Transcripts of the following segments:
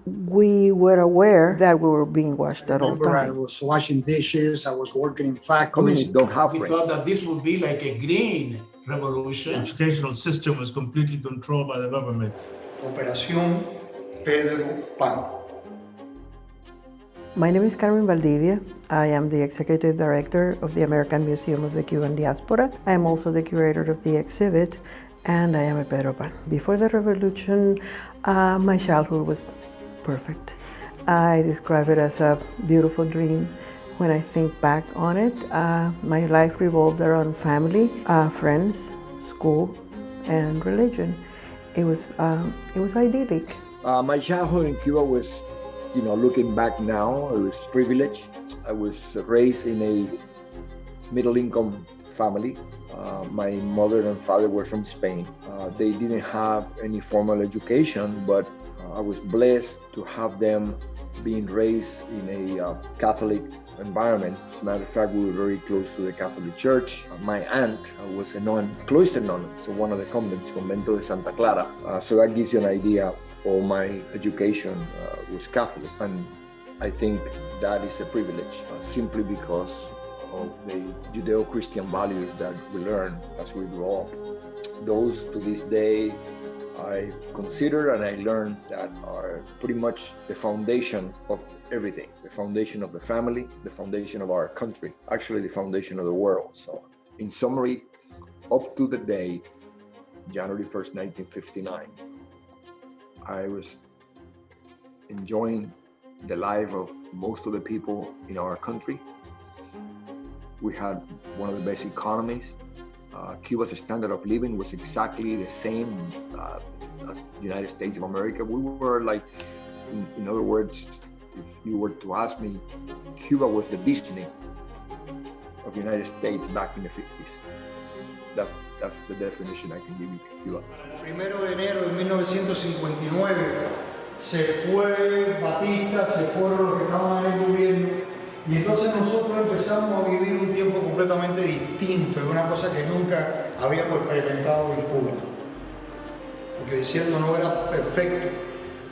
we were aware that we were being watched at all I times. was washing dishes, I was working in factories. Communists don't have We friends. thought that this would be like a green revolution. The educational system was completely controlled by the government. Operación Pedro Pan. My name is Carmen Valdivia. I am the Executive Director of the American Museum of the Cuban Diaspora. I am also the curator of the exhibit, and I am a Pedro Pan. Before the revolution, my childhood was perfect. I describe it as a beautiful dream. When I think back on it, my life revolved around family, friends, school, and religion. It was idyllic. My childhood in Cuba was, looking back now, it was privileged. I was raised in a middle-income family. My mother and father were from Spain. They didn't have any formal education, but I was blessed to have them being raised in a Catholic environment. As a matter of fact, we were very close to the Catholic Church. My aunt was a nun, cloister nun, so one of the convents, Convento de Santa Clara. So that gives you an idea of my education was Catholic. And I think that is a privilege, simply because of the Judeo-Christian values that we learn as we grow up. Those to this day I consider and I learn that are pretty much the foundation of everything, the foundation of the family, the foundation of our country, actually the foundation of the world. So in summary, up to the day, January 1st, 1959, I was enjoying the life of most of the people in our country. We had one of the best economies. Cuba's standard of living was exactly the same as the United States of America. We were like, in other words, if you were to ask me, Cuba was the Disney of the United States back in the 50s. That's the definition I can give you to Cuba. El 1 de enero de 1959 se fue Batista, se fueron los que estaban en el gobierno, y entonces nosotros empezamos a vivir un tiempo completamente distinto, es una cosa que nunca habíamos experimentado en Cuba. Porque diciendo no era perfecto,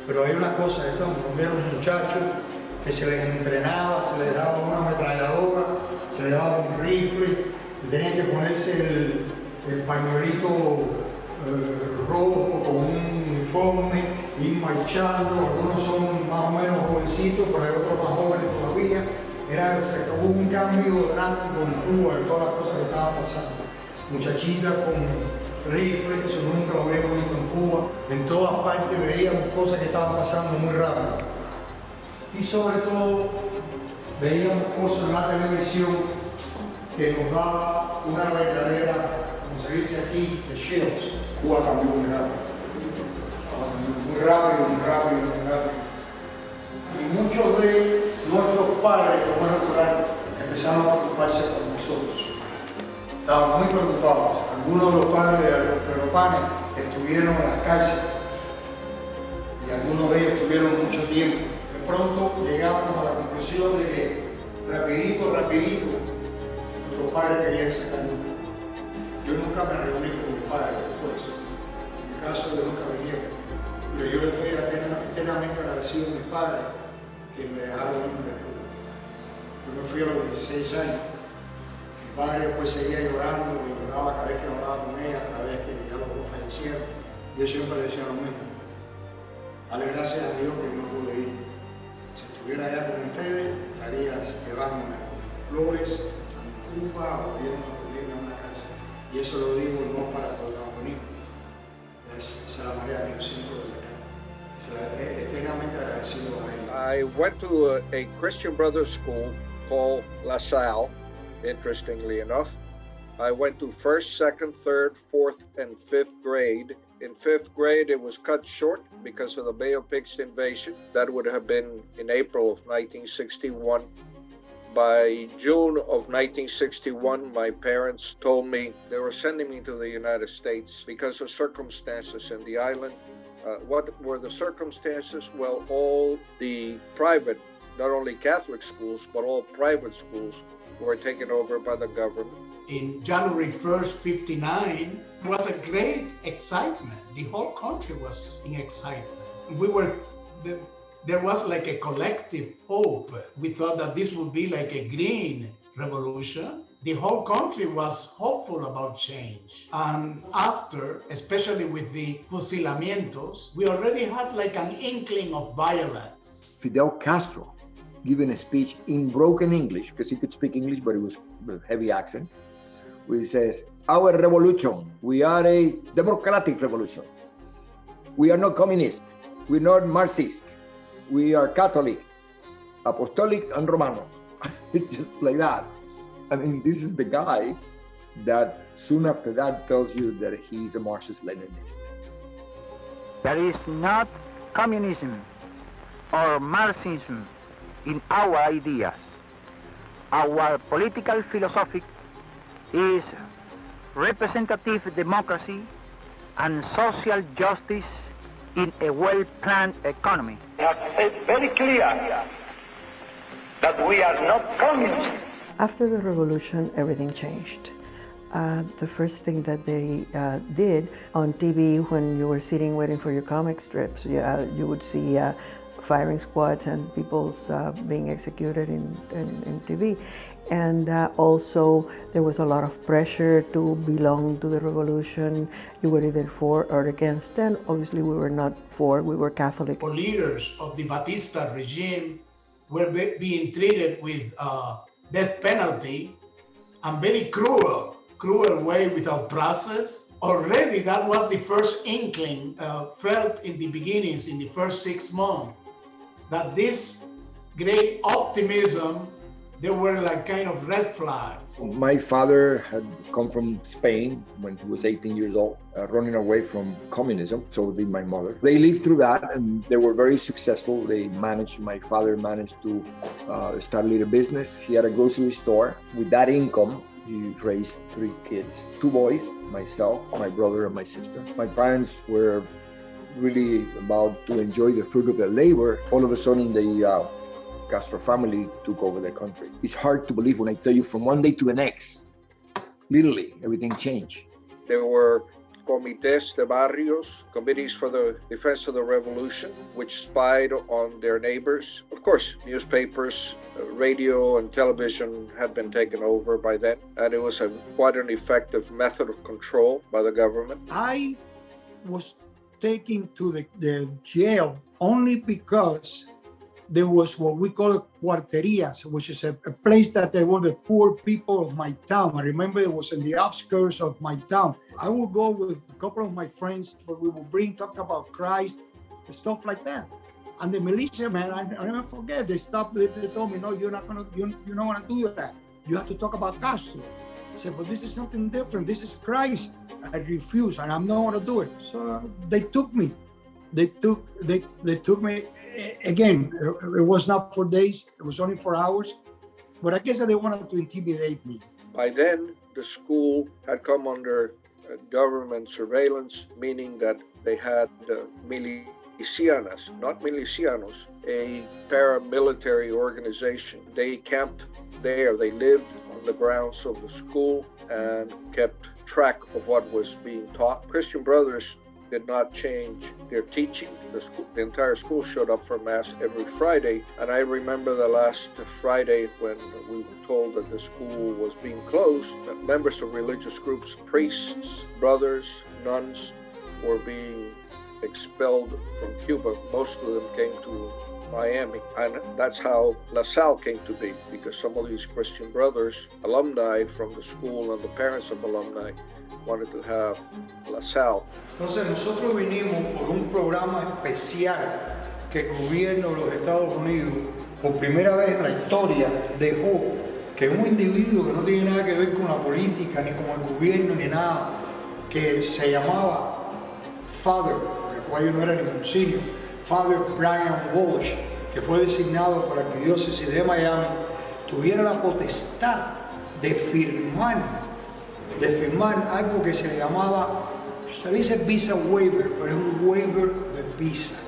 pero hay una cosa, estos eran muchachos que se les entrenaba, se les daba una ametralladora, se les daba un rifle, y tenían que ponerse el pañuelito rojo con un uniforme, ir marchando. Algunos son más o menos jovencitos, pero hay otros más jóvenes todavía. Hubo un cambio drástico en Cuba de todas las cosas que estaban pasando. Muchachitas con rifles, eso nunca lo habíamos visto en Cuba. En todas partes veíamos cosas que estaban pasando muy rápido. Y sobre todo, veíamos cosas en la televisión que nos daba una verdadera, como se dice aquí, de chills. Cuba cambió muy rápido. Muy rápido, muy rápido, muy rápido. Y muchos de nuestros padres, como es natural, empezaron a preocuparse por nosotros. Estaban muy preocupados. Algunos de los padres de los Pedro Panes estuvieron en las cárceles y algunos de ellos estuvieron mucho tiempo. De pronto llegamos a la conclusión de que rapidito, nuestros padres querían sacarnos. Yo nunca me reuní con mi padre después. En mi caso yo nunca venía. Pero yo le estoy eternamente agradecido a mis padres que me dejaron irme de Cuba. Yo me fui a los 16 años. Mi padre después seguía llorando, y lloraba cada vez que hablaba con ella, cada vez que ya los dos fallecieron. Y yo siempre le decía lo mismo. Dale gracias a Dios que no pude ir. Si estuviera allá con ustedes, estaría llevándome flores a mi Cuba o viendo a una casa. Y eso lo digo no para protagonismo. Esa es la manera que yo siento de verdad. Eternamente agradecido a él. I went to a Christian Brothers school called La Salle, interestingly enough. I went to 1st, 2nd, 3rd, 4th, and 5th grade. In 5th grade, it was cut short because of the Bay of Pigs invasion. That would have been in April of 1961. By June of 1961, my parents told me they were sending me to the United States because of circumstances in the island. What were the circumstances? Well, all the private, not only Catholic schools, but all private schools were taken over by the government. In January 1st, 59, it was a great excitement. The whole country was in excitement. We were there was like a collective hope. We thought that this would be like a green revolution. The whole country was hopeful about change. And after, especially with the fusilamientos, we already had like an inkling of violence. Fidel Castro giving a speech in broken English, because he could speak English, but it was with a heavy accent, where he says, "Our revolution, we are a democratic revolution. We are not communist, we're not Marxist. We are Catholic, Apostolic, and Romanos." Just like that. I mean, this is the guy that soon after that tells you that he's a Marxist-Leninist. There is not communism or Marxism in our ideas. Our political philosophy is representative democracy and social justice in a well-planned economy. It's very clear that we are not communists. After the revolution, everything changed. The first thing that they did on TV, when you were sitting waiting for your comic strips, you would see firing squads and people being executed in TV. And also there was a lot of pressure to belong to the revolution. You were either for or against, and obviously we were not for, we were Catholic. The leaders of the Batista regime were being treated with death penalty and very cruel way without process. Already that was the first inkling felt in the beginnings, in the first 6 months, that this great optimism, there were like kind of red flags. My father had come from Spain when he was 18 years old, running away from communism. So did my mother. They lived through that and they were very successful. My father managed to start a little business. He had a grocery store. With that income, he raised 3 kids, 2 boys, myself, my brother, and my sister. My parents were really about to enjoy the fruit of their labor. All of a sudden, the Castro family took over the country. It's hard to believe when I tell you from one day to the next, literally, everything changed. There were comités de barrios, committees for the defense of the revolution, which spied on their neighbors. Of course, newspapers, radio, and television had been taken over by then, and it was quite an effective method of control by the government. I was taken to the jail only because there was what we call cuarterias, which is a place that they were the poor people of my town. I remember it was in the outskirts of my town. I would go with a couple of my friends, but we would talk about Christ, stuff like that. And the militia, man, I never forget, they stopped, they told me, no, you're not gonna do that. You have to talk about Castro. I said, but this is something different. This is Christ. I refuse, and I'm not gonna do it. So they took me. They took me. Again, it was not for days, it was only for hours, but I guess they wanted to intimidate me. By then, the school had come under government surveillance, meaning that they had milicianas, not milicianos, a paramilitary organization. They camped there, they lived on the grounds of the school and kept track of what was being taught. Christian Brothers did not change their teaching. The entire school showed up for Mass every Friday. And I remember the last Friday when we were told that the school was being closed, that members of religious groups, priests, brothers, nuns, were being expelled from Cuba. Most of them came to Miami. And that's how La Salle came to be, because some of these Christian Brothers, alumni from the school and the parents of alumni, wanted to have La Salle. Entonces nosotros vinimos por un programa especial que el gobierno de los Estados Unidos, por primera vez en la historia, dejó que un individuo que no tiene nada que ver con la política, ni con el gobierno, ni nada, que se llamaba Father, el cual no era ni Monseñor, Father Brian Walsh, que fue designado por la arquidiócesis de Miami, tuviera la potestad de firmar algo que se le llamaba, se dice visa waiver, pero es un waiver de visa.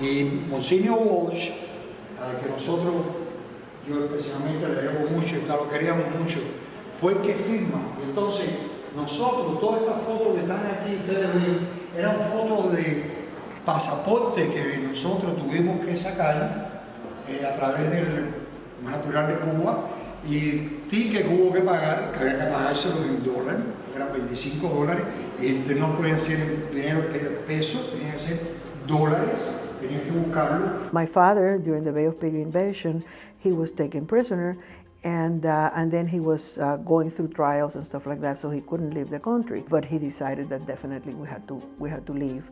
Y Monseñor Walsh, al que nosotros, yo especialmente le debo mucho y lo queríamos mucho, fue el que firma. Y entonces nosotros, todas estas fotos que están aquí, ustedes ven, eran fotos de pasaporte que nosotros tuvimos que sacar a través del natural de Cuba y ticket que hubo que pagar, que había que pagárselo en dólar, eran $25 y no pueden ser dinero peso, tenían que ser dólares, tenían que buscarlo. My father, during the Bay of Pigs invasion, he was taken prisoner, and then he was going through trials and stuff like that, so he couldn't leave the country. But he decided that definitely we had to leave,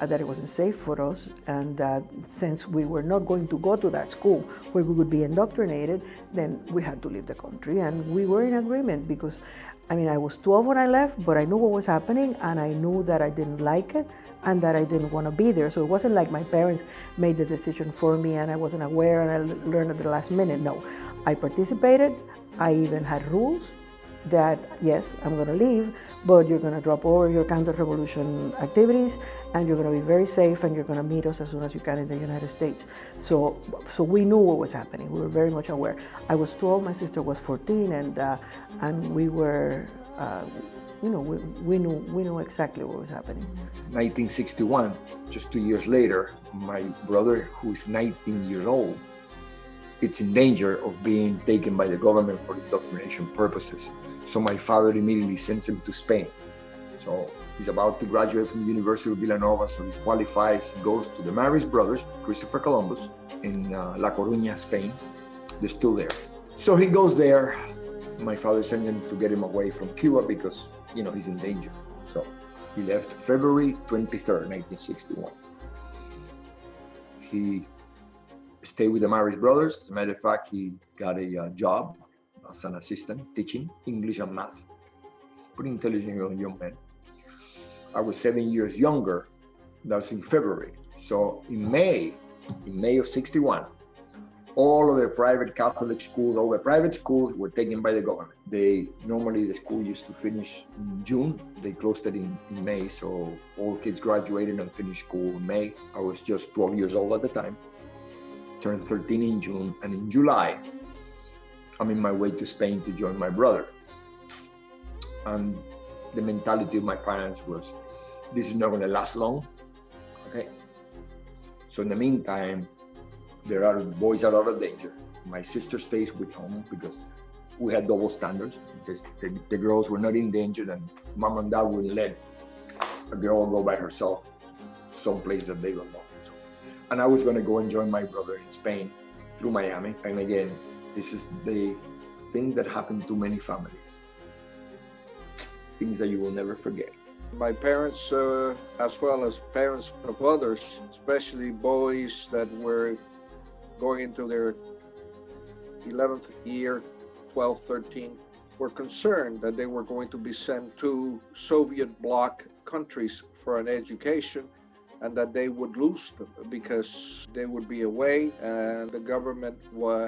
that it wasn't safe for us, and that since we were not going to go to that school where we would be indoctrinated, then we had to leave the country. And we were in agreement because, I mean, I was 12 when I left, but I knew what was happening, and I knew that I didn't like it, and that I didn't want to be there. So it wasn't like my parents made the decision for me and I wasn't aware and I learned at the last minute. No, I participated. I even had rules that, yes, I'm going to leave, but you're going to drop all your counter-revolution activities and you're going to be very safe and you're going to meet us as soon as you can in the United States. So we knew what was happening. We were very much aware. I was 12, my sister was 14, and we were, we knew exactly what was happening. 1961, just 2 years later, my brother, who is 19 years old, it's in danger of being taken by the government for indoctrination purposes. So my father immediately sends him to Spain. So he's about to graduate from the University of Villanova, so he's qualified. He goes to the Marist brothers, Christopher Columbus, in La Coruña, Spain. They're still there. So he goes there. My father sent him to get him away from Cuba because, he's in danger. So he left February 23rd, 1961. He stayed with the Marist brothers. As a matter of fact, he got a job as an assistant teaching English and math. Pretty intelligent young man. I was 7 years younger. That was in February. So in May of 61, all of the private Catholic schools, all the private schools were taken by the government. Normally the school used to finish in June. They closed it in May. So all kids graduated and finished school in May. I was just 12 years old at the time. Turned 13 in June, and in July, I'm in my way to Spain to join my brother. And the mentality of my parents was, this is not going to last long, okay? So in the meantime, the boys are out of danger. My sister stays with home because we had double standards. Because the girls were not in danger, and mom and dad wouldn't let a girl go by herself someplace that they don't know. And I was going to go and join my brother in Spain through Miami. And again, this is the thing that happened to many families. Things that you will never forget. My parents, as well as parents of others, especially boys that were going into their 11th year, 12, 13, were concerned that they were going to be sent to Soviet bloc countries for an education, and that they would lose them because they would be away and the government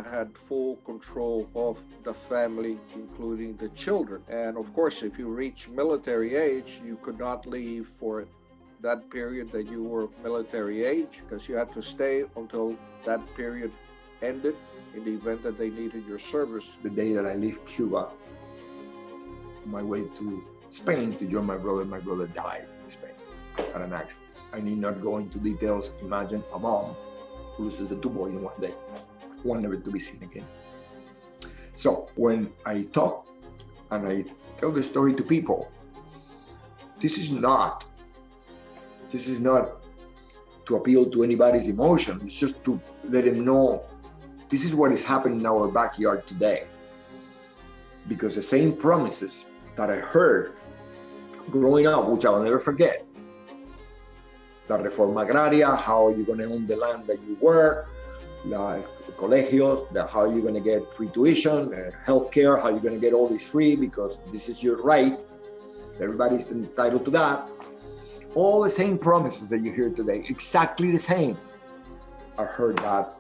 had full control of the family, including the children. And of course, if you reach military age, you could not leave for that period that you were military age, because you had to stay until that period ended in the event that they needed your service. The day that I left Cuba, on my way to Spain to join my brother died in Spain at an accident. I need not go into details. Imagine a mom loses the two boys in one day, one never to be seen again. So when I talk and I tell the story to people, this is not to appeal to anybody's emotion. It's just to let them know this is what is happening in our backyard today. Because the same promises that I heard growing up, which I will never forget, la reforma agraria, how you're going to own the land that you work, la colegios, how you're going to get free tuition, healthcare, how you're going to get all this free because this is your right. Everybody's entitled to that. All the same promises that you hear today, exactly the same. I heard that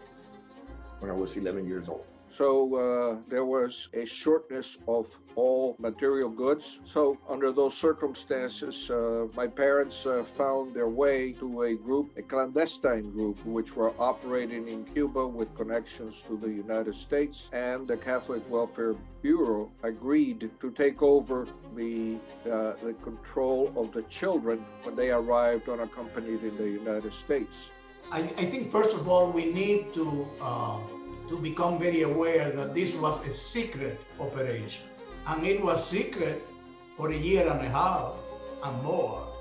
when I was 11 years old. So there was a shortness of all material goods. So under those circumstances, my parents found their way to a group, a clandestine group, which were operating in Cuba with connections to the United States, and the Catholic Welfare Bureau agreed to take over the control of the children when they arrived unaccompanied in the United States. I think first of all, we need to become very aware that this was a secret operation. And it was secret for a year and a half and more.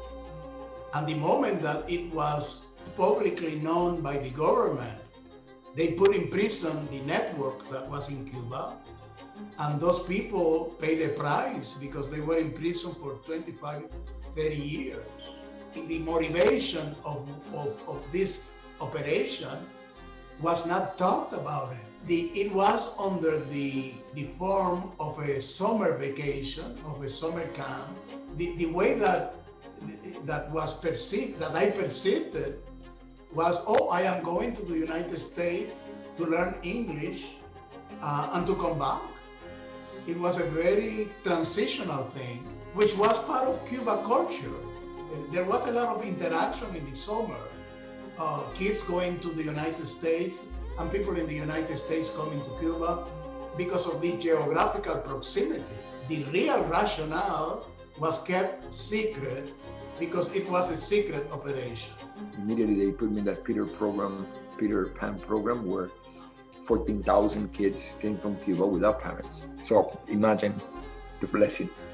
And the moment that it was publicly known by the government, they put in prison the network that was in Cuba. And those people paid a price because they were in prison for 25, 30 years. The motivation of this operation was not talked about it. It was under the form of a summer vacation, of a summer camp. The way that was perceived, that I perceived it, was, oh, I am going to the United States to learn English and to come back. It was a very transitional thing, which was part of Cuba culture. There was a lot of interaction in the summer. Kids going to the United States and people in the United States coming to Cuba because of the geographical proximity. The real rationale was kept secret because it was a secret operation. Immediately they put me in that Peter Pan program, where 14,000 kids came from Cuba without parents. So imagine the blessings,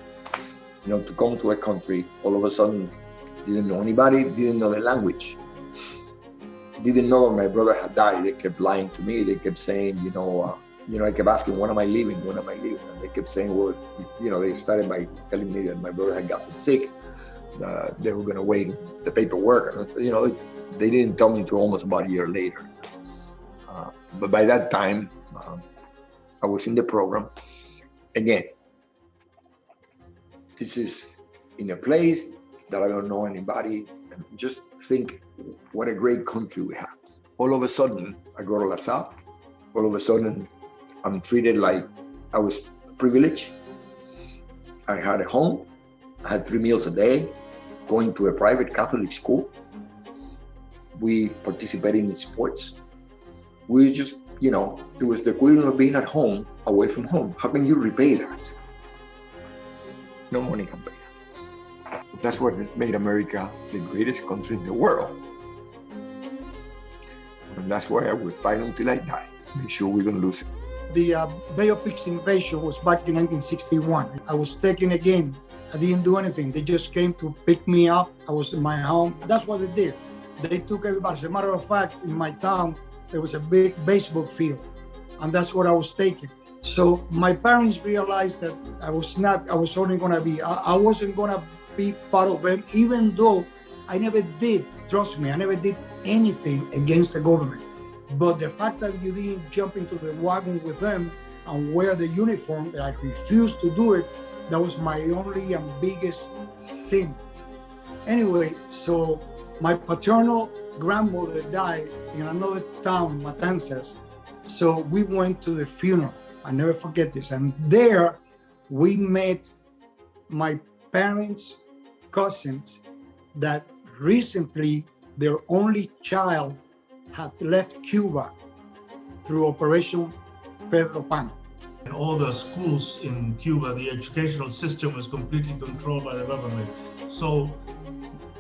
to come to a country, all of a sudden, didn't know anybody, didn't know the language. Didn't know my brother had died. They kept lying to me. They kept saying, I kept asking, when am I leaving? When am I leaving? And they kept saying, well, they started by telling me that my brother had gotten sick. They were going to wait the paperwork. They didn't tell me until almost about a year later. But by that time, I was in the program. Again, this is in a place that I don't know anybody. And just think what a great country we have. All of a sudden, I go to La Salle. All of a sudden, I'm treated like I was privileged. I had a home. I had 3 meals a day, going to a private Catholic school. We participated in sports. We just, it was the equivalent of being at home, away from home. How can you repay that? No money can pay that. That's what made America the greatest country in the world. And that's why I would fight until I die. Make sure we don't lose it. The Bay of Pigs invasion was back in 1961. I was taken again. I didn't do anything. They just came to pick me up. I was in my home. That's what they did. They took everybody. As a matter of fact, in my town, there was a big baseball field. And that's what I was taking. So my parents realized that I wasn't going to be part of them, even though I never did, trust me, I never did anything against the government. But the fact that you didn't jump into the wagon with them and wear the uniform, that I refused to do it, that was my only and biggest sin. Anyway, so my paternal grandmother died in another town, Matanzas. So we went to the funeral. I never forget this. And there we met my parents' cousins that recently their only child had left Cuba through Operation Pedro Pan. In all the schools in Cuba, the educational system was completely controlled by the government. So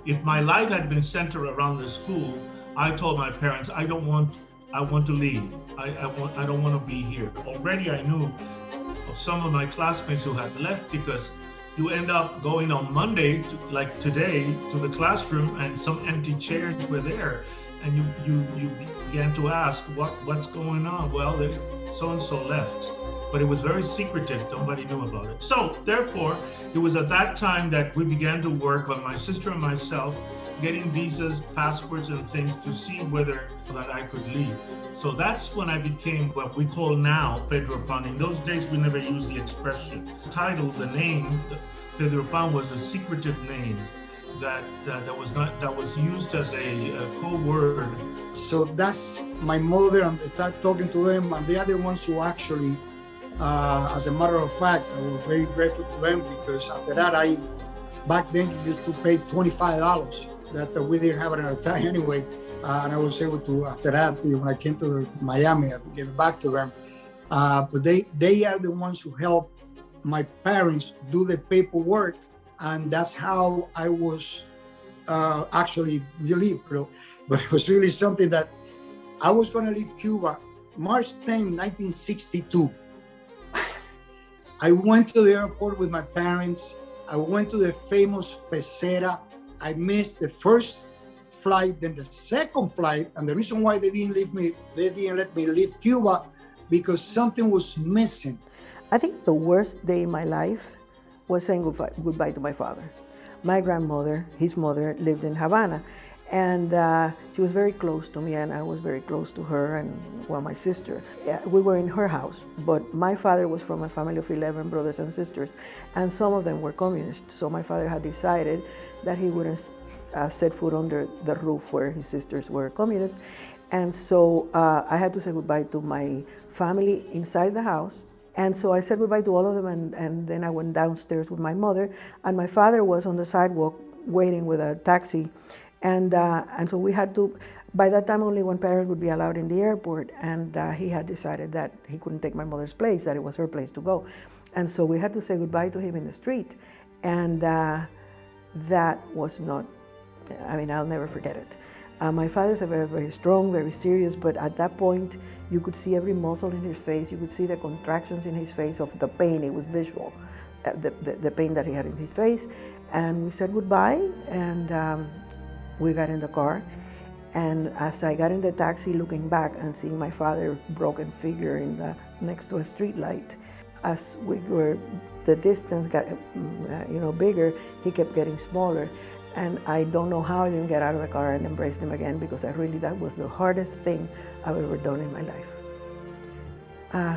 if my life had been centered around the school, I told my parents, I want to leave. I don't want to be here. Already I knew of some of my classmates who had left, because you end up going on Monday, like today, to the classroom, and some empty chairs were there. And you began to ask, what's going on? Well, so-and-so left. But it was very secretive. Nobody knew about it. So therefore, it was at that time that we began to work on, my sister and myself, getting visas, passports, and things to see whether that I could leave. So that's when I became what we call now Pedro Pan. In those days, we never used the expression. The title, the name, Pedro Pan, was a secretive name that was used as a code word. So that's my mother and start talking to them, and they are the ones who actually, as a matter of fact, I was very grateful to them, because after that, back then you used to pay $25 that we didn't have it at the time anyway. And I was able to, after that, when I came to Miami, I gave it back to them. But they are the ones who helped my parents do the paperwork, and that's how I was actually relieved. But it was really something that I was going to leave Cuba March 10, 1962. I went to the airport with my parents. I went to the famous Pecera. I missed the first flight, then the second flight, and the reason why they didn't let me leave Cuba, because something was missing. I think the worst day in my life was saying goodbye to my father. My grandmother, his mother, lived in Havana, and she was very close to me, and I was very close to her and, well, my sister. We were in her house, but my father was from a family of 11 brothers and sisters, and some of them were communists. So my father had decided that he wouldn't set foot under the roof where his sisters were communists. And so I had to say goodbye to my family inside the house. And so I said goodbye to all of them, and then I went downstairs with my mother, and my father was on the sidewalk waiting with a taxi. And so we had to, by that time only one parent would be allowed in the airport, and he had decided that he couldn't take my mother's place, that it was her place to go. And so we had to say goodbye to him in the street. And that was not, I mean, I'll never forget it. My father's a very, very strong, very serious, but at that point, you could see every muscle in his face. You could see the contractions in his face of the pain. It was visual, the pain that he had in his face. And we said goodbye, and we got in the car. And as I got in the taxi, looking back and seeing my father's broken figure next to a street light, as the distance got bigger, he kept getting smaller. And I don't know how I didn't get out of the car and embrace him again, because that was the hardest thing I've ever done in my life.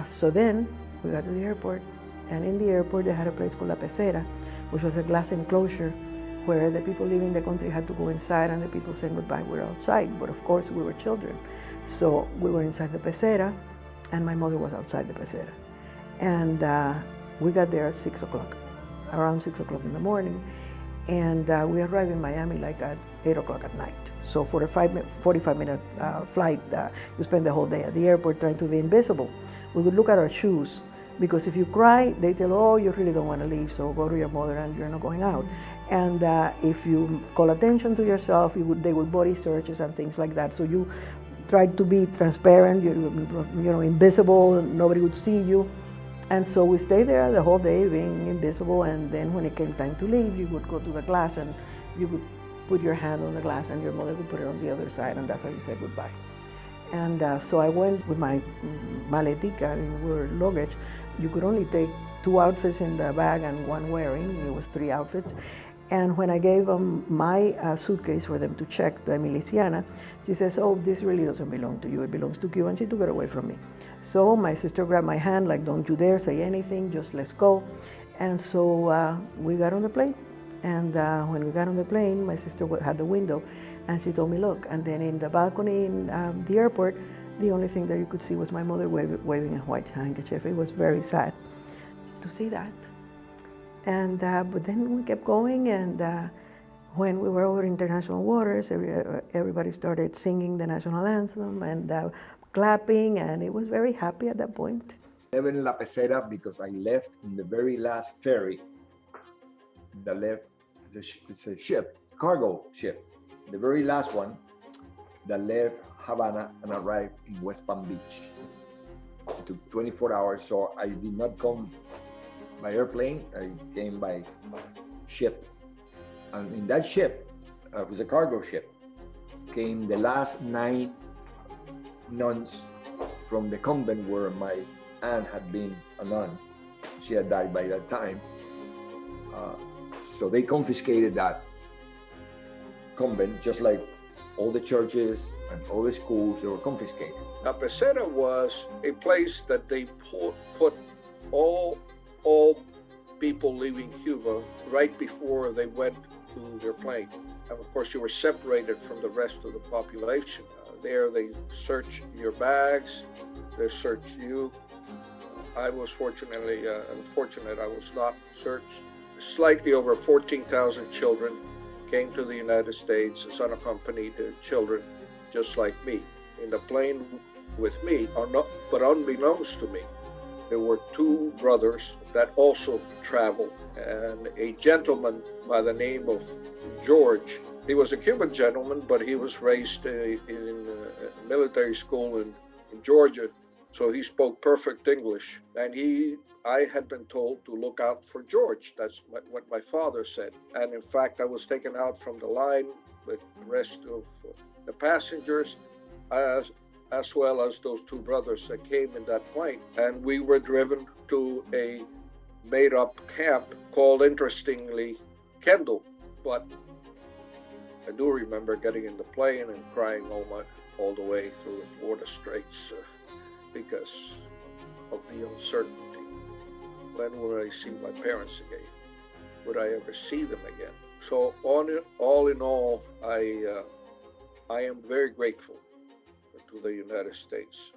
So then we got to the airport, and in the airport they had a place called La Pecera, which was a glass enclosure where the people leaving the country had to go inside, and the people saying goodbye were outside. But of course we were children. So we were inside the Pecera, and my mother was outside the Pecera. And we got there at 6 o'clock, around 6 o'clock in the morning. And we arrived in Miami like at 8 o'clock at night. So for a 45-minute flight, you spend the whole day at the airport trying to be invisible. We would look at our shoes, because if you cry, they tell, oh, you really don't want to leave, so go to your mother and you're not going out. And if you call attention to yourself, they would body searches and things like that. So you tried to be transparent, invisible, nobody would see you. And so we stayed there the whole day being invisible, and then when it came time to leave, you would go to the glass and you would put your hand on the glass and your mother would put it on the other side, and that's how you said goodbye. And so I went with my maletica, luggage. You could only take 2 outfits in the bag and 1 wearing. It was 3 outfits. And when I gave them my suitcase for them to check, the miliciana, she says, oh, this really doesn't belong to you, it belongs to Cuba, and she took it away from me. So my sister grabbed my hand, like, don't you dare say anything, just let's go. And so we got on the plane. And when we got on the plane, my sister had the window, and she told me, look. And then in the balcony in the airport, the only thing that you could see was my mother waving a white handkerchief. It was very sad to see that. And but then we kept going, and when we were over international waters, everybody started singing the national anthem and clapping, and it was very happy at that point. I live in La Pecera because I left in the very last ferry that left, it's a ship, cargo ship, the very last one that left Havana and arrived in West Palm Beach. It took 24 hours, so I did not come by airplane, I came by ship. And in that ship, it was a cargo ship, came the last 9 nuns from the convent where my aunt had been a nun. She had died by that time. So they confiscated that convent, just like all the churches and all the schools, they were confiscated. La Pecera was a place that they put all people leaving Cuba right before they went to their plane. And of course, you were separated from the rest of the population. There they search your bags, they search you. I was unfortunate I was not searched. Slightly over 14,000 children came to the United States as unaccompanied children, just like me. In the plane with me, but unbeknownst to me, there were two brothers that also traveled, and a gentleman by the name of George. He was a Cuban gentleman, but he was raised in a military school in Georgia, so he spoke perfect English. And I had been told to look out for George. That's what my father said. And in fact, I was taken out from the line with the rest of the passengers, as well as those two brothers that came in that plane. And we were driven to a made-up camp called, interestingly, Kendall. But I do remember getting in the plane and crying all the way through the Florida Straits because of the uncertainty. When would I see my parents again? Would I ever see them again? So all in all, I am very grateful to the United States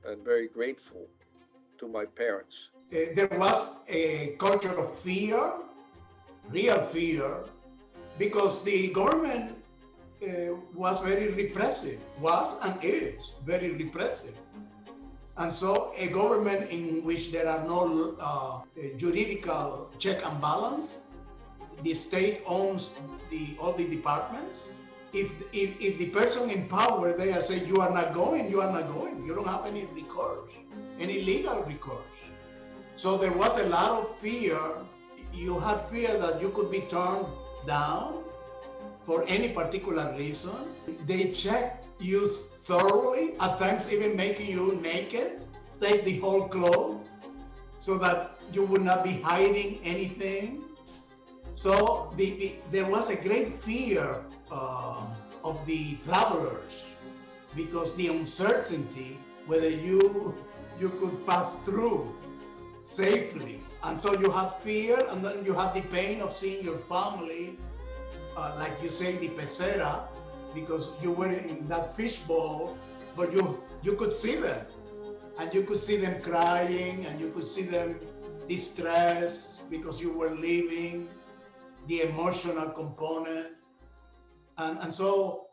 and very grateful to my parents. There was a culture of fear, real fear, because the government was very repressive, was and is very repressive. And so a government in which there are no juridical check and balance, the state owns all the departments. If the person in power there say you are not going, you are not going. You don't have any recourse, any legal recourse. So there was a lot of fear. You had fear that you could be turned down for any particular reason. They check you thoroughly, at times even making you naked, take the whole clothes so that you would not be hiding anything. So there was a great fear of the travelers because the uncertainty whether you could pass through safely. And so you have fear, and then you have the pain of seeing your family, like you say, the pecera, because you were in that fishbowl, but you could see them, and you could see them crying, and you could see them distressed because you were leaving, the emotional component. And so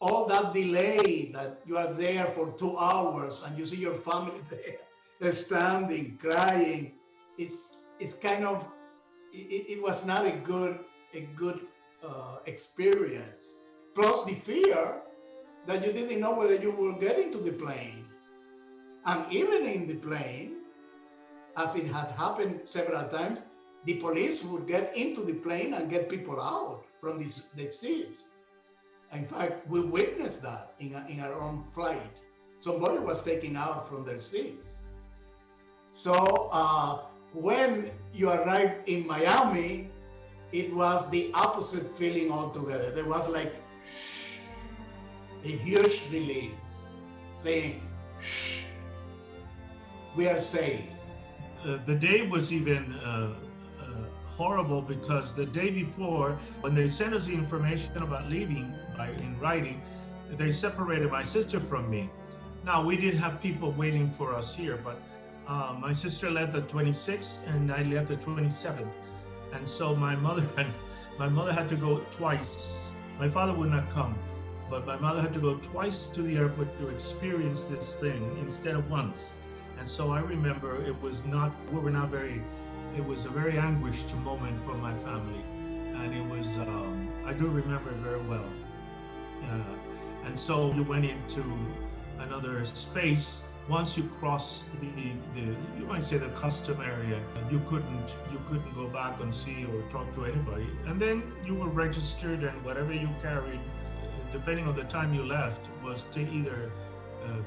all that delay that you are there for 2 hours and you see your family there standing, crying, it's kind of, it was not a good experience. Plus the fear that you didn't know whether you were getting to the plane. And even in the plane, as it had happened several times, the police would get into the plane and get people out from the seats. In fact, we witnessed that in our own flight. Somebody was taken out from their seats. So when you arrived in Miami, it was the opposite feeling altogether. There was like a huge release, saying, shh, we are safe. The day was even horrible because the day before, when they sent us the information about leaving in writing, they separated my sister from me. Now, we did have people waiting for us here, but my sister left the 26th and I left the 27th. And so my mother had to go twice. My father would not come, but my mother had to go twice to the airport to experience this thing instead of once. And so I remember it was a very anguished moment for my family. And it was, I do remember it very well. And so you went into another space. Once you cross the you might say the custom area, you couldn't go back and see or talk to anybody. And then you were registered, and whatever you carried, depending on the time you left, was to either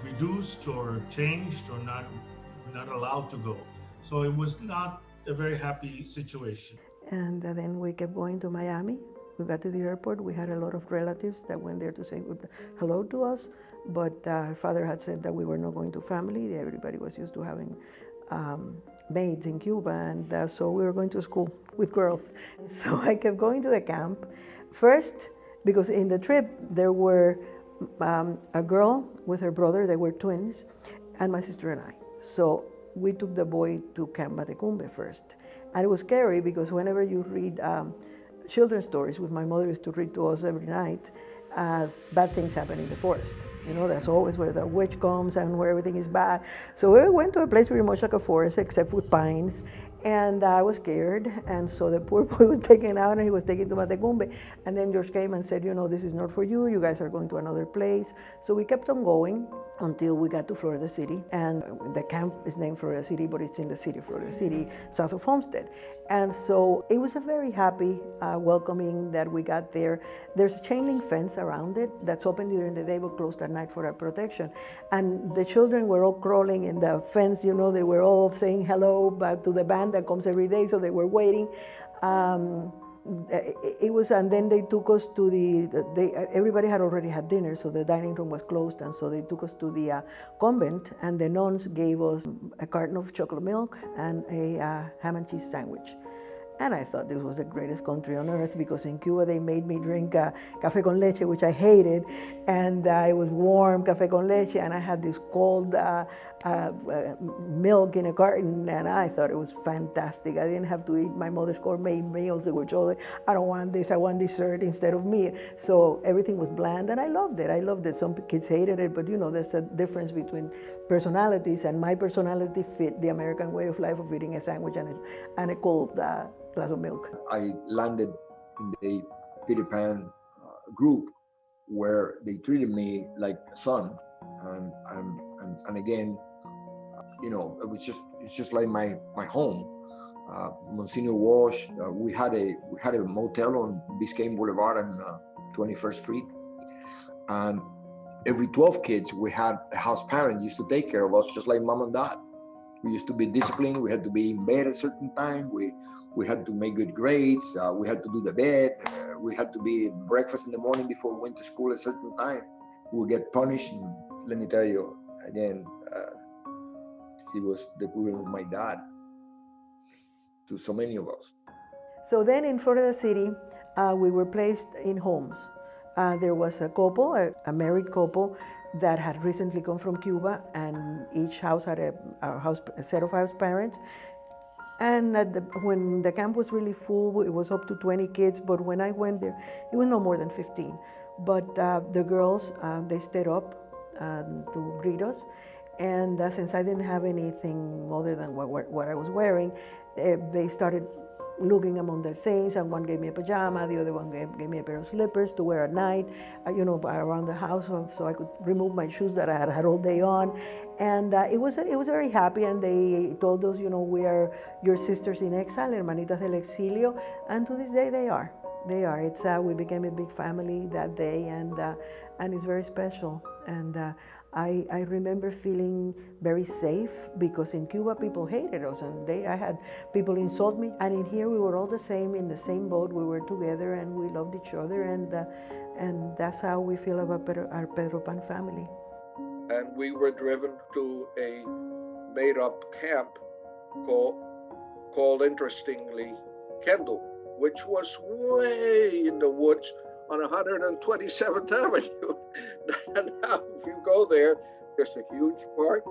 reduced or changed or not allowed to go. So it was not a very happy situation. And then we kept going to Miami. We got to the airport. We had a lot of relatives that went there to say hello to us, but father had said that we were not going to family. Everybody was used to having maids in Cuba, and so we were going to school with girls. So I kept going to the camp. First, because in the trip there were a girl with her brother, they were twins, and my sister and I. So we took the boy to Camp Matecumbe first. And it was scary because whenever you read children's stories, which my mother used to read to us every night, bad things happen in the forest. You know, that's always where the witch comes and where everything is bad. So we went to a place very much like a forest, except with pines. And I was scared, and so the poor boy was taken out and he was taken to Matecumbe. And then George came and said, you know, this is not for you, you guys are going to another place. So we kept on going until we got to Florida City. And the camp is named Florida City, but it's in the city of Florida City, south of Homestead. And so it was a very happy welcoming that we got there. There's a chain link fence around it that's open during the day but closed at night for our protection. And the children were all crawling in the fence, you know, they were all saying hello back to the band that comes every day, so they were waiting. It was, and then they took us to everybody had already had dinner, so the dining room was closed, and so they took us to the convent, and the nuns gave us a carton of chocolate milk and a ham and cheese sandwich. And I thought this was the greatest country on earth, because in Cuba they made me drink café con leche, which I hated, and it was warm café con leche, and I had this cold milk in a carton, and I thought it was fantastic. I didn't have to eat my mother's gourmet meals, which I don't want this, I want dessert instead of meat. So everything was bland, and I loved it. I loved it. Some kids hated it, but you know, there's a difference between personalities, and my personality fit the American way of life of eating a sandwich and a cold glass of milk. I landed in the Peter Pan group where they treated me like a son, and again, you know, it's just like my home. Monsignor Walsh, we had a motel on Biscayne Boulevard and 21st Street, and every 12 kids we had a house parent used to take care of us, just like mom and dad. We used to be disciplined. We had to be in bed at a certain time. We had to make good grades. We had to do the bed. We had to be at breakfast in the morning before we went to school at a certain time. We would get punished. And let me tell you, again, he was the equivalent of my dad to so many of us. So then in Florida City, we were placed in homes. There was a couple, a married couple, that had recently come from Cuba, and each house had a set of house parents. And when the camp was really full, it was up to 20 kids, but when I went there, it was no more than 15. But the girls, they stayed up to greet us, and since I didn't have anything other than what I was wearing, they started looking among their things, and one gave me a pajama, the other one gave me a pair of slippers to wear at night, you know, around the house, so I could remove my shoes that I had all day on. And it was very happy, and they told us, you know, we are your sisters in exile, hermanitas del exilio, and to this day they are. They are. It's we became a big family that day, and it's very special. And I remember feeling very safe, because in Cuba people hated us, and I had people insult me, and in here we were all the same, in the same boat. We were together and we loved each other, and that's how we feel about our Pedro Pan family. And we were driven to a made-up camp called interestingly, Kendall, which was way in the woods on 127th Avenue. And now if you go there, there's a huge park.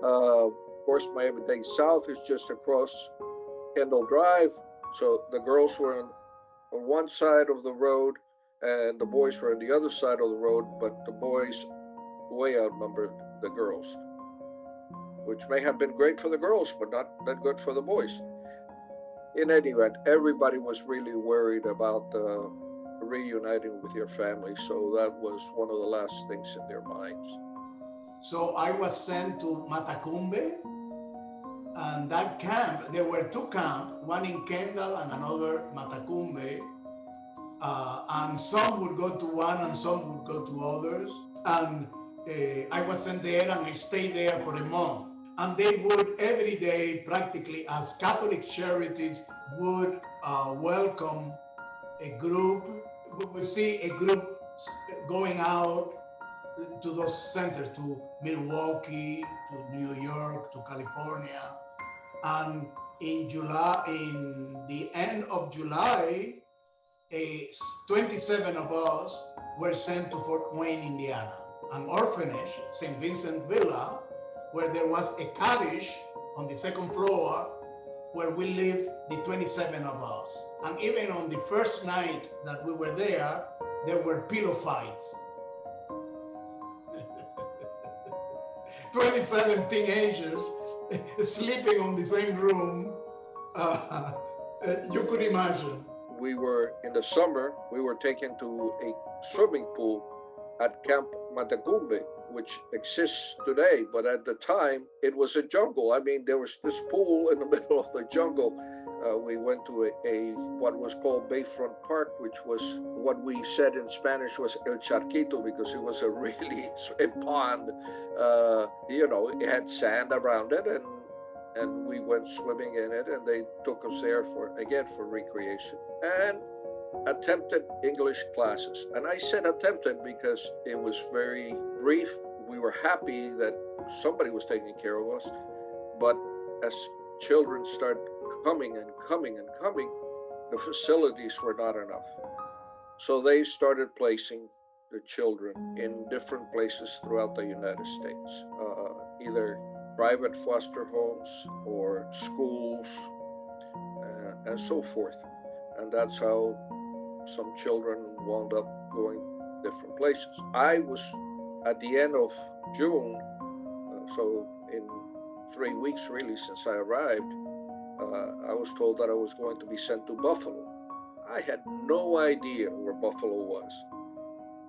Of course, Miami-Dade South is just across Kendall Drive. So the girls were on one side of the road and the boys were on the other side of the road, but the boys way outnumbered the girls, which may have been great for the girls, but not that good for the boys. In any event, everybody was really worried about reuniting with your family, so that was one of the last things in their minds. So I was sent to Matecumbe, and that camp, there were two camps, one in Kendall and another Matecumbe, and some would go to one and some would go to others. And I was sent there, and I stayed there for a month. And they would every day, practically, as Catholic Charities would welcome a group. We would see a group going out to those centers, to Milwaukee, to New York, to California. And in the end of July, 27 of us were sent to Fort Wayne, Indiana, an orphanage, St. Vincent Villa, where there was a cottage on the second floor where we lived, the 27 of us. And even on the first night that we were there were pillow fights. 27 teenagers sleeping on the same room. You could imagine. We were, in the summer, we were taken to a swimming pool at Camp Matacumbe, which exists today, but at the time it was a jungle. I mean, there was this pool in the middle of the jungle. We went to a what was called Bayfront Park, which was what we said in Spanish was El Charquito, because it was a pond. It had sand around it, and we went swimming in it, and they took us there for recreation. And attempted English classes. And I said attempted because it was very brief. We were happy that somebody was taking care of us. But as children started coming, the facilities were not enough. So they started placing the children in different places throughout the United States, either private foster homes or schools, and so forth. And that's how some children wound up going different places. I was, at the end of June, so in 3 weeks really since I arrived, I was told that I was going to be sent to Buffalo. I had no idea where Buffalo was.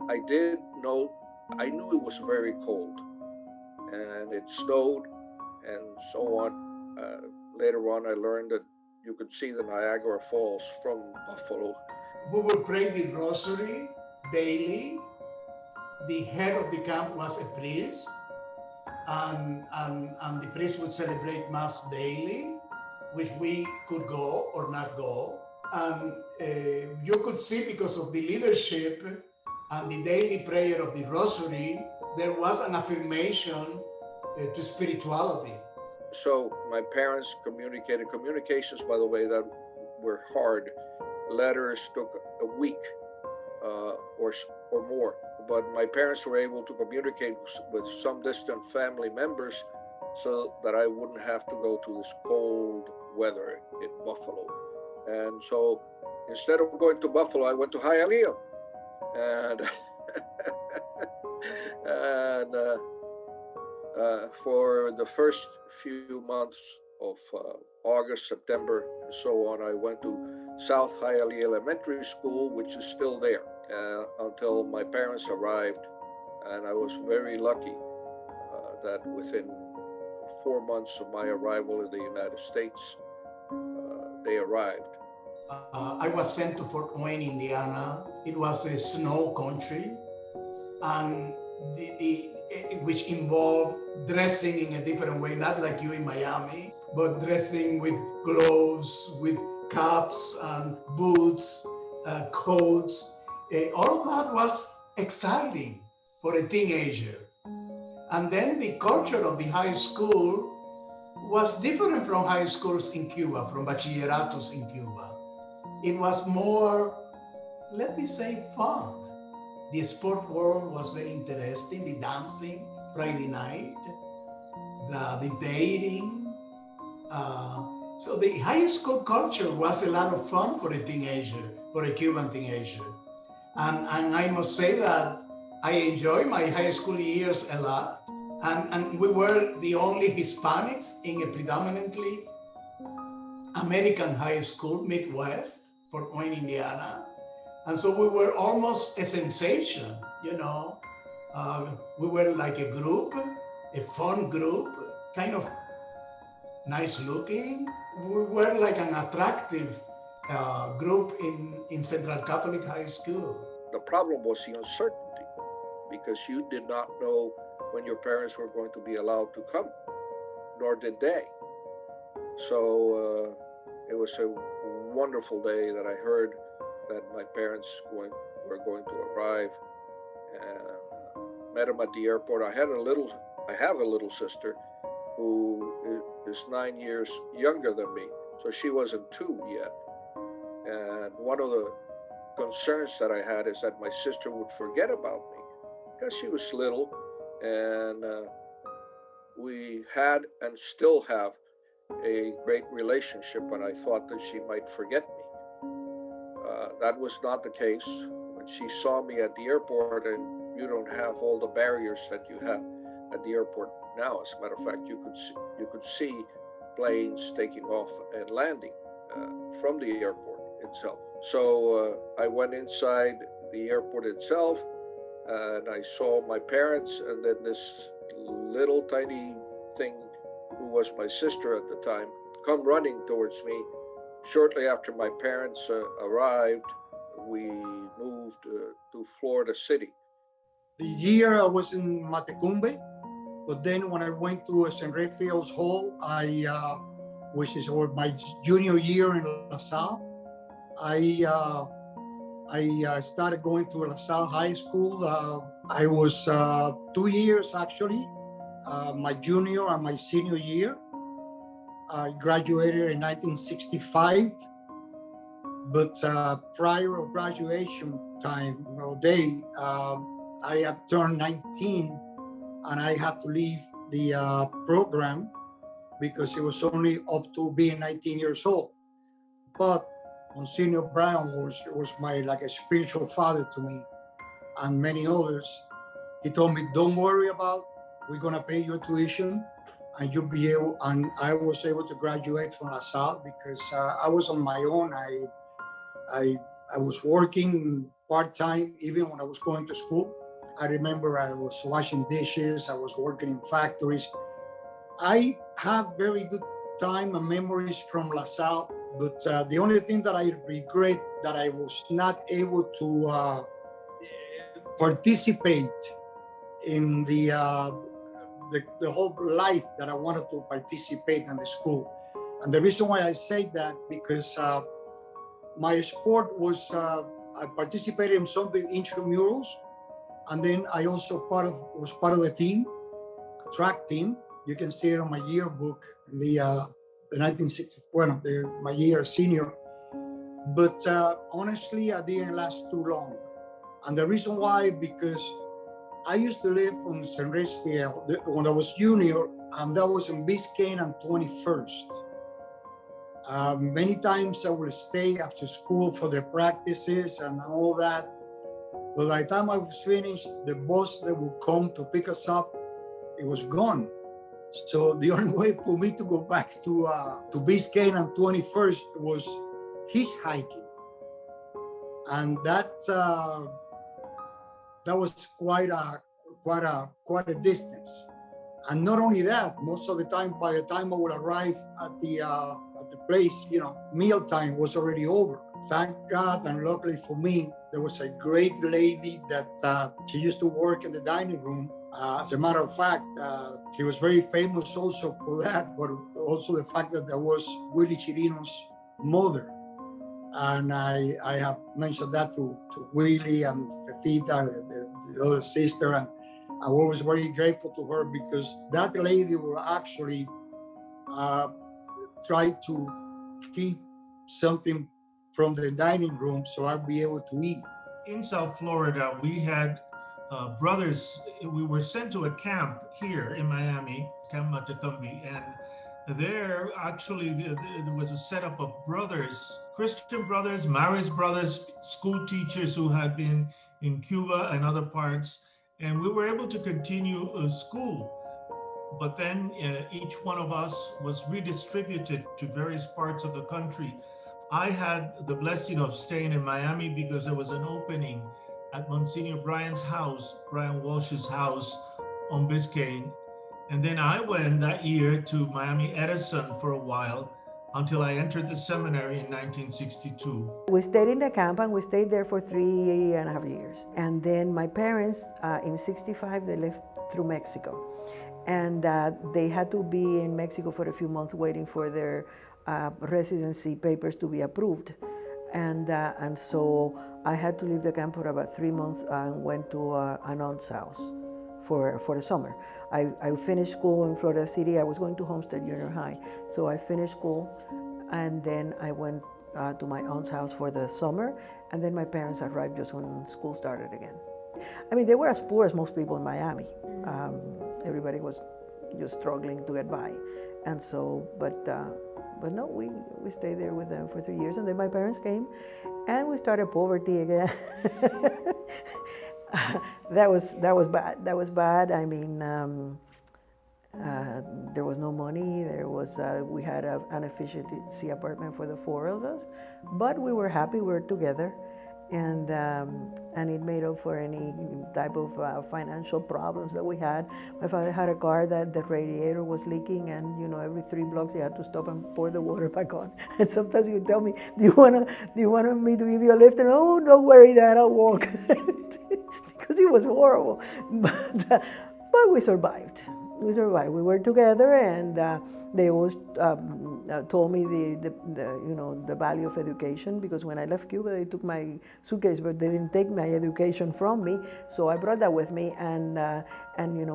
I knew it was very cold, and it snowed and so on. Later on, I learned that you could see the Niagara Falls from Buffalo. We would pray the rosary daily. The head of the camp was a priest, and the priest would celebrate Mass daily, which we could go or not go. And you could see, because of the leadership and the daily prayer of the rosary, there was an affirmation to spirituality. So my parents communications, by the way, that were hard. Letters took a week or more, but my parents were able to communicate with some distant family members so that I wouldn't have to go to this cold weather in Buffalo. And so instead of going to Buffalo, I went to Hialeah. And for the first few months of August, September, and so on, I went to South Hialeah Elementary School, which is still there, until my parents arrived. And I was very lucky that within 4 months of my arrival in the United States, they arrived. I was sent to Fort Wayne, Indiana. It was a snow country, and which involved dressing in a different way, not like you in Miami, but dressing with gloves, with caps and boots, coats. All of that was exciting for a teenager. And then the culture of the high school was different from high schools in Cuba, from bachilleratos in Cuba. It was more, let me say, fun. The sport world was very interesting, the dancing, Friday night, the dating. So the high school culture was a lot of fun for a teenager, for a Cuban teenager. And I must say that I enjoyed my high school years a lot. And we were the only Hispanics in a predominantly American high school, Midwest, Fort Wayne, Indiana. And so we were almost a sensation, you know. We were like a group, a fun group, kind of nice looking. We were like an attractive group in Central Catholic High School. The problem was the uncertainty, because you did not know when your parents were going to be allowed to come, nor did they. So it was a wonderful day that I heard that my parents were going to arrive, and met them at the airport. I have a little sister who is 9 years younger than me, so she wasn't 2 yet. And one of the concerns that I had is that my sister would forget about me because she was little, and we had and still have a great relationship, and I thought that she might forget me. That was not the case. When she saw me at the airport, and you don't have all the barriers that you have at the airport now. As a matter of fact, you could see planes taking off and landing from the airport itself. So I went inside the airport itself, and I saw my parents, and then this little tiny thing, who was my sister at the time, come running towards me. Shortly after my parents arrived, we moved to Florida City. The year I was in Matecumbe, but then when I went to St. Raphael's Hall, which is my junior year in La Salle, I started going to La Salle High School. I was 2 years actually, my junior and my senior year. I graduated in 1965, but prior to graduation time, day, I had turned 19 and I had to leave the program because it was only up to being 19 years old. But Monsignor Brown was my like a spiritual father to me and many others. He told me, don't worry about, we're gonna pay your tuition and you'll be able, and I was able to graduate from La Salle because I was on my own. I was working part-time even when I was going to school. I remember I was washing dishes, I was working in factories. I have very good time and memories from La Salle, but the only thing that I regret that I was not able to participate in the whole life that I wanted to participate in the school. And the reason why I say that, because my sport was, I participated in something intramurals, and then I also was part of the team, track team. You can see it on my yearbook, the 1964, my year senior. But honestly, I didn't last too long. And the reason why, because I used to live on St. Raphael when I was junior, and that was in Biscayne and 21st. Many times I would stay after school for the practices and all that. But by the time I was finished, the bus that would come to pick us up, it was gone. So the only way for me to go back to Biscayne and 21st was hitchhiking. And that was quite a distance. And not only that, most of the time, by the time I would arrive at the place, mealtime was already over. Thank God, and luckily for me, there was a great lady that she used to work in the dining room. As a matter of fact, she was very famous also for that, but also the fact that that was Willie Chirino's mother. And I have mentioned that to Willie and Fefita, the other sister, and I was very grateful to her because that lady will actually try to keep something from the dining room so I'd be able to eat. In South Florida, we had brothers. We were sent to a camp here in Miami, Camp Matecumbe, and there actually there was a setup of brothers, Christian brothers, Maris brothers, school teachers who had been in Cuba and other parts, and we were able to continue school. But then each one of us was redistributed to various parts of the country. I had the blessing of staying in Miami because there was an opening at Monsignor Brian Walsh's house on Biscayne. And then I went that year to Miami Edison for a while until I entered the seminary in 1962. We stayed in the camp and we stayed there for 3.5 years. And then my parents, in 65, they left through Mexico. And they had to be in Mexico for a few months waiting for their residency papers to be approved. And so I had to leave the camp for about 3 months and went to an aunt's house for the summer. I finished school in Florida City. I was going to Homestead Junior High. So I finished school and then I went to my aunt's house for the summer, and then my parents arrived just when school started again. I mean, they were as poor as most people in Miami. Everybody was just struggling to get by, and so, but no, we stayed there with them for 3 years, and then my parents came, and we started poverty again. That was bad. That was bad. I mean, there was no money. There was we had an efficiency apartment for the 4 of us, but we were happy. We were together, and it made up for any type of financial problems that we had. My father had a car that the radiator was leaking, and every 3 blocks he had to stop and pour the water back on. And sometimes he would tell me, "Do you want me to give you a lift?" And "Oh, don't worry, Dad, I'll walk." Because it was horrible, but we survived. We survived. We were together, and they always told me the value of education, because when I left Cuba, they took my suitcase, but they didn't take my education from me. So I brought that with me, and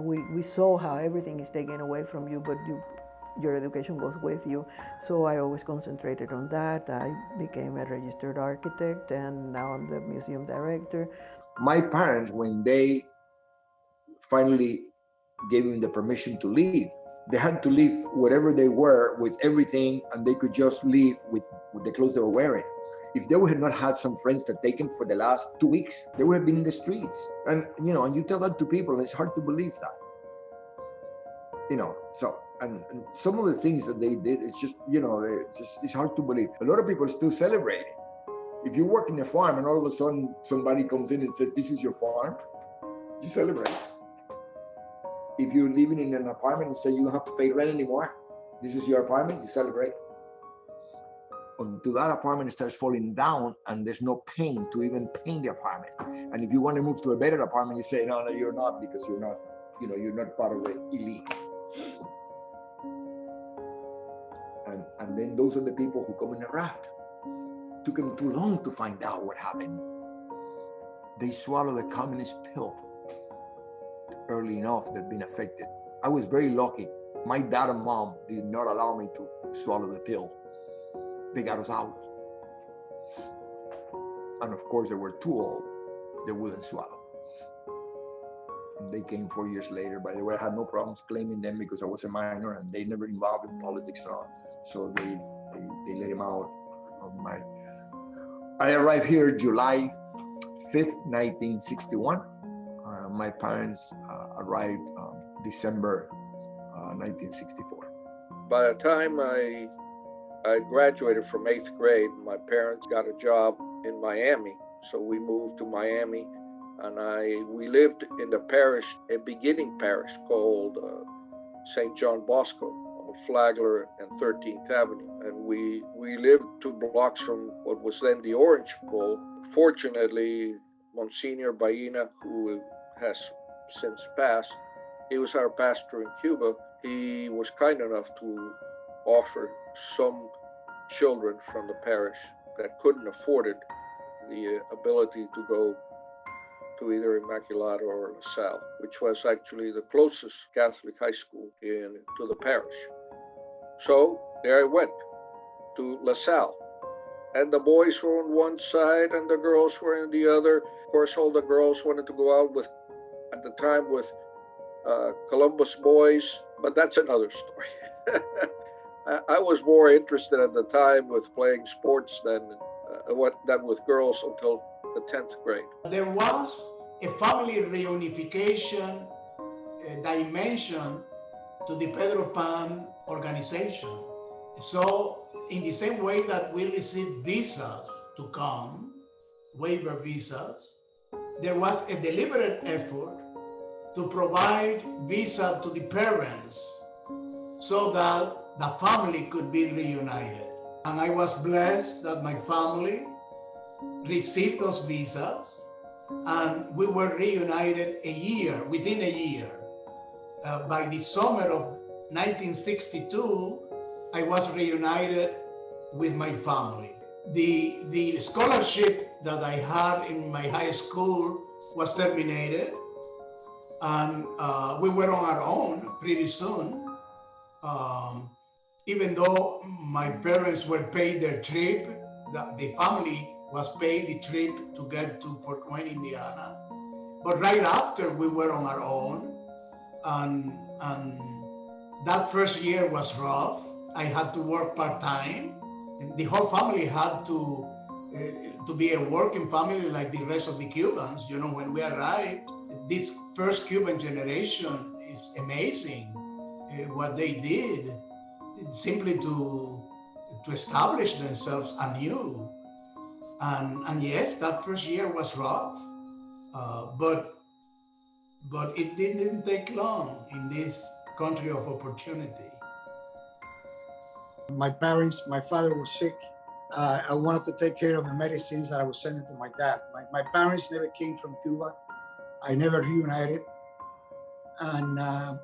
we saw how everything is taken away from you, but your education goes with you. So I always concentrated on that. I became a registered architect, and now I'm the museum director. My parents, when they finally gave me the permission to leave, they had to leave wherever they were with everything, and they could just leave with the clothes they were wearing. If they had not had some friends that taken for the last 2 weeks, they would have been in the streets. And and you tell that to people, and it's hard to believe that. So and some of the things that they did, it's just it's hard to believe. A lot of people still celebrate it. If you work in a farm and all of a sudden somebody comes in and says, "This is your farm," you celebrate. If you're living in an apartment and say you don't have to pay rent anymore, this is your apartment, you celebrate. Until that apartment starts falling down and there's no paint to even paint the apartment. And if you want to move to a better apartment, you say, no, you're not, because you're not, you're not part of the elite. And then those are the people who come in a raft. It took them too long to find out what happened. They swallow the communist pill early enough. They've been affected. I was very lucky. My dad and mom did not allow me to swallow the pill. They got us out. And of course, they were too old. They wouldn't swallow. And they came 4 years later. By the way, I had no problems claiming them because I was a minor and they never involved in politics at all. So they let him out. I arrived here July 5th, 1961. My parents arrived December 1964. By the time I graduated from 8th grade, my parents got a job in Miami. So we moved to Miami, and we lived in the parish, a beginning parish called St. John Bosco on Flagler and 13th Avenue. And we lived 2 blocks from what was then the Orange Bowl. Fortunately, Monsignor Baena, who has since passed, he was our pastor in Cuba. He was kind enough to offer some children from the parish that couldn't afford it the ability to go to either Immaculata or La Salle, which was actually the closest Catholic high school to the parish. So there I went to La Salle, and the boys were on one side and the girls were on the other. Of course, all the girls wanted to go out at the time with Columbus boys, but that's another story. I was more interested at the time with playing sports than with girls until the 10th grade. There was a family reunification dimension to the Pedro Pan organization. So in the same way that we received visas to come, waiver visas, there was a deliberate effort to provide visa to the parents so that the family could be reunited. And I was blessed that my family received those visas, and we were reunited within a year. By the summer of 1962, I was reunited with my family. The scholarship that I had in my high school was terminated, and we were on our own pretty soon. Even though my parents were paid their trip, the family was paid the trip to get to Fort Wayne, Indiana. But right after, we were on our own, and that first year was rough. I had to work part-time. The whole family had to be a working family like the rest of the Cubans. You know, when we arrived, this first Cuban generation is amazing what they did, simply to establish themselves anew. And yes, that first year was rough, but it didn't take long in this country of opportunity. My father was sick. I wanted to take care of the medicines that I was sending to my dad. My parents never came from Cuba. I never reunited. And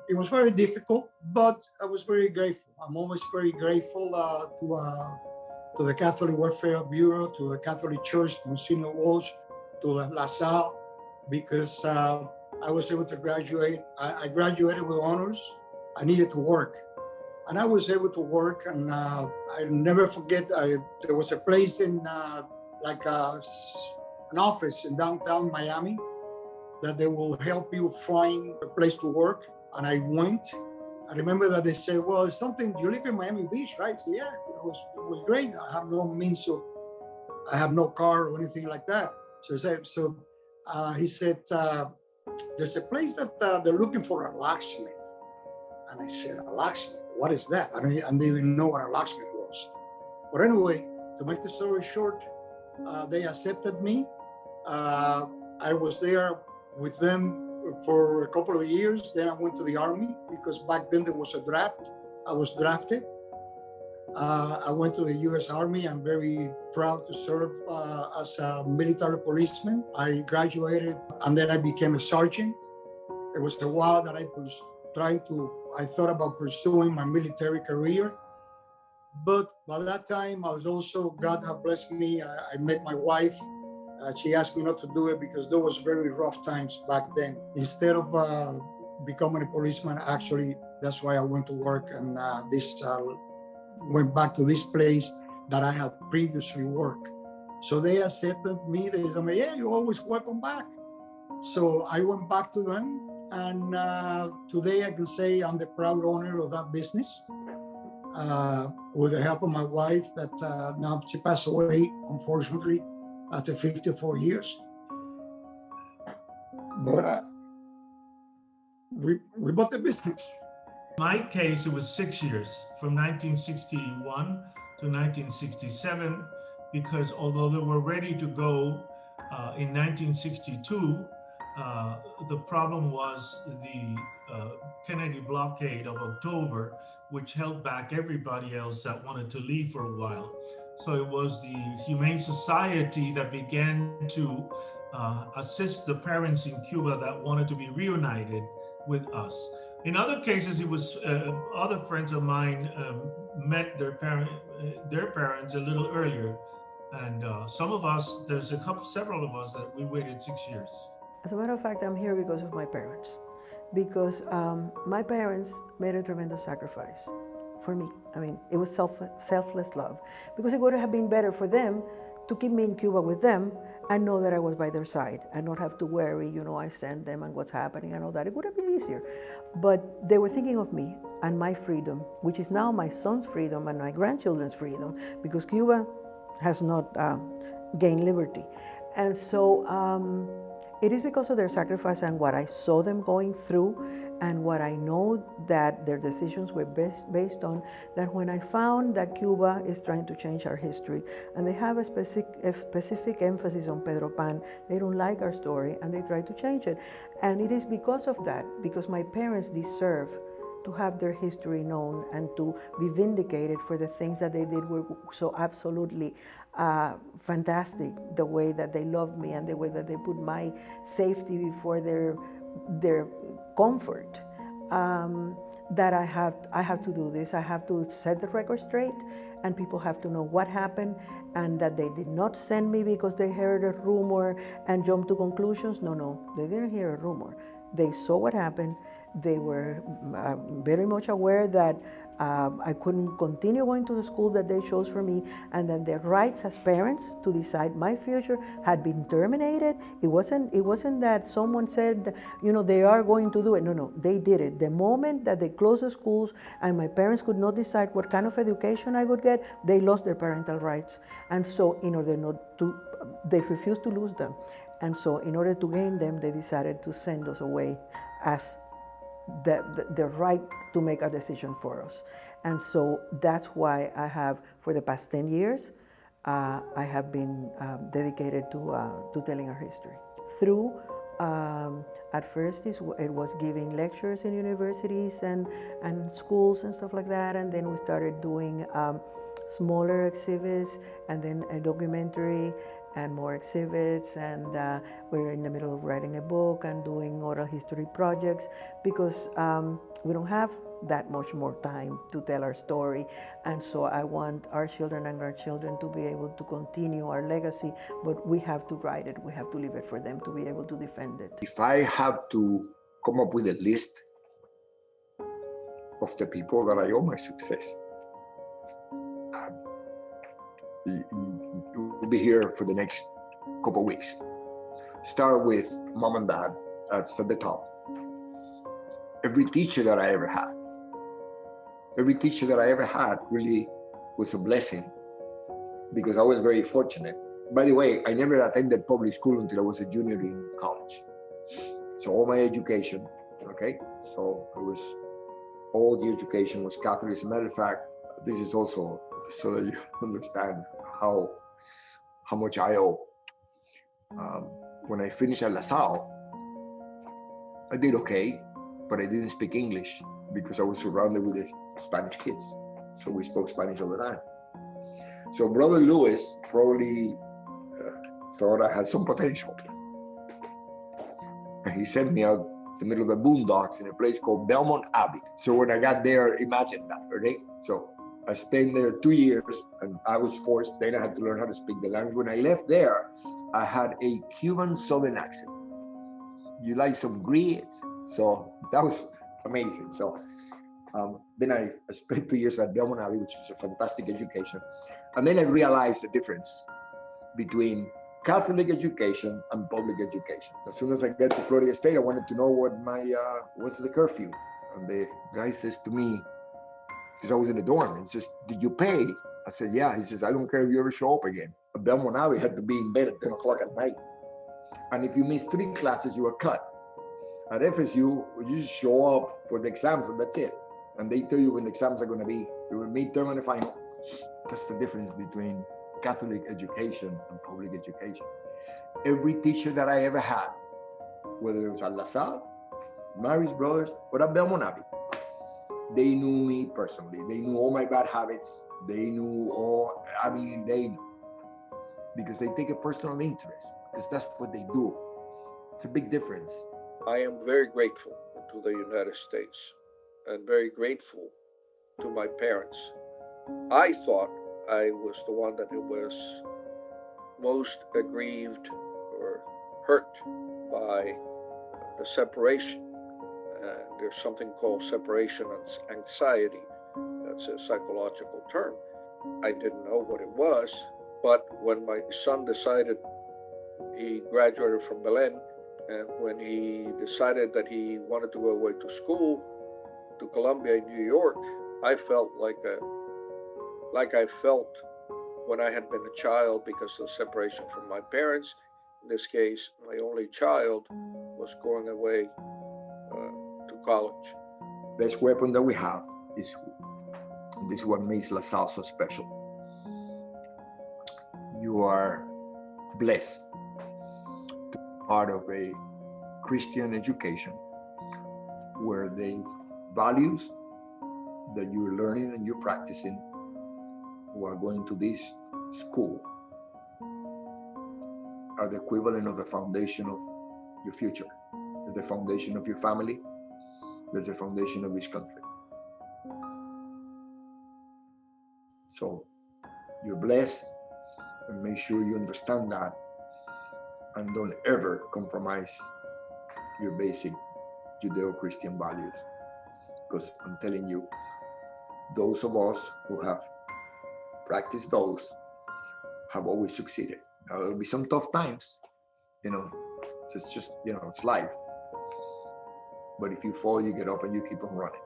it was very difficult, but I was very grateful. I'm always very grateful to the Catholic Welfare Bureau, to the Catholic Church, to Monsignor Walsh, to La Salle, because I was able to graduate. I graduated with honors. I needed to work. And I was able to work, and I never forget, there was a place in an office in downtown Miami that they will help you find a place to work. And I went. I remember that they said, well, it's something, you live in Miami Beach, right? I said, yeah, it was great. I have no means of, I have no car or anything like that. So he said, there's a place that they're looking for a locksmith. And I said, a locksmith? What is that? I didn't even know what a locksmith was. But anyway, to make the story short, they accepted me. I was there with them for a couple of years. Then I went to the Army, because back then there was a draft. I was drafted. I went to the U.S. Army. I'm very proud to serve as a military policeman. I graduated, and then I became a sergeant. It was a while that I thought about pursuing my military career. But by that time, God had blessed me. I met my wife. She asked me not to do it because there was very rough times back then. Instead of becoming a policeman, actually, that's why I went to work, and went back to this place that I had previously worked. So they accepted me. They said, yeah, you're always welcome back. So I went back to them, and today I can say I'm the proud owner of that business. With the help of my wife, that now she passed away, unfortunately, after 54 years. But we bought the business. In my case, it was 6 years, from 1961 to 1967, because although they were ready to go in 1962, the problem was the Kennedy blockade of October, which held back everybody else that wanted to leave for a while. So it was the Humane Society that began to assist the parents in Cuba that wanted to be reunited with us. In other cases, it was other friends of mine met their parents a little earlier. And some of us, there's several of us that we waited 6 years. As a matter of fact, I'm here because of my parents. Because my parents made a tremendous sacrifice for me. I mean, it was selfless love. Because it would have been better for them to keep me in Cuba with them and know that I was by their side and not have to worry, I send them and what's happening and all that. It would have been easier. But they were thinking of me and my freedom, which is now my son's freedom and my grandchildren's freedom, because Cuba has not gained liberty. And so it is because of their sacrifice and what I saw them going through and what I know that their decisions were based on, that when I found that Cuba is trying to change our history and they have a specific emphasis on Pedro Pan, they don't like our story and they try to change it. And it is because of that, because my parents deserve to have their history known and to be vindicated for the things that they did were so absolutely fantastic, the way that they loved me and the way that they put my safety before their comfort, that I have to do this. I have to set the record straight, and people have to know what happened, and that they did not send me because they heard a rumor and jumped to conclusions. No, they didn't hear a rumor. They saw what happened, They were very much aware that I couldn't continue going to the school that they chose for me, and that their rights as parents to decide my future had been terminated. It wasn't that someone said, you know, they are going to do it. No, they did it. The moment that they closed the schools and my parents could not decide what kind of education I would get, they lost their parental rights. And so in order not to, they refused to lose them. And so in order to gain them, they decided to send us away as the right to make a decision for us. And so that's why I have, for the past 10 years, I have been dedicated to telling our history. Through, at first it was giving lectures in universities and schools and stuff like that, and then we started doing smaller exhibits, and then a documentary, and more exhibits, and we're in the middle of writing a book and doing oral history projects, because we don't have that much more time to tell our story. And so I want our children and grandchildren to be able to continue our legacy, but we have to write it, we have to leave it for them to be able to defend it. If I have to come up with a list of the people that I owe my success, you'll be here for the next couple of weeks. Start with mom and dad, that's at the top. Every teacher that I ever had really was a blessing, because I was very fortunate. By the way, I never attended public school until I was a junior in college. So all my education, okay? So all the education was Catholic. As a matter of fact, this is also so that you understand how much I owe. When I finished at La Salle, I did okay, but I didn't speak English because I was surrounded with the Spanish kids. So we spoke Spanish all the time. So Brother Lewis probably thought I had some potential. And he sent me out the middle of the boondocks in a place called Belmont Abbey. So when I got there, imagine that, okay? So I spent there 2 years, and I was forced, then I had to learn how to speak the language. When I left there, I had a Cuban Southern accent. You like some grits? So that was amazing. So then I spent 2 years at Belmont Abbey, which is a fantastic education. And then I realized the difference between Catholic education and public education. As soon as I got to Florida State, I wanted to know what's the curfew. And the guy says to me, because I was in the dorm, he says, did you pay? I said, yeah. He says, I don't care if you ever show up again. At Belmont Abbey, had to be in bed at 10 o'clock at night. And if you missed 3 classes, you were cut. At FSU, you just show up for the exams and that's it. And they tell you when the exams are going to be. They were midterm and the final. That's the difference between Catholic education and public education. Every teacher that I ever had, whether it was at La Salle, Mary's Brothers, or at Belmont Abbey, they knew me personally. They knew all my bad habits. They knew they knew. Because they take a personal interest, because that's what they do. It's a big difference. I am very grateful to the United States and very grateful to my parents. I thought I was the one that was most aggrieved or hurt by the separation. There's something called separation anxiety. That's a psychological term. I didn't know what it was, but when my son decided, he graduated from Belen, and when he decided that he wanted to go away to school, to Columbia in New York, I felt like I felt when I had been a child, because of the separation from my parents. In this case, my only child was going away to college. Best weapon that we have is, this is what makes La Salle so special. You are blessed to be part of a Christian education where the values that you're learning and you're practicing who are going to this school are the equivalent of the foundation of your future. They're the foundation of your family. They're the foundation of this country. So you're blessed, and make sure you understand that, and don't ever compromise your basic Judeo-Christian values. Because I'm telling you, those of us who have practiced those have always succeeded. Now, there'll be some tough times, it's just, it's life. But if you fall, you get up and you keep on running.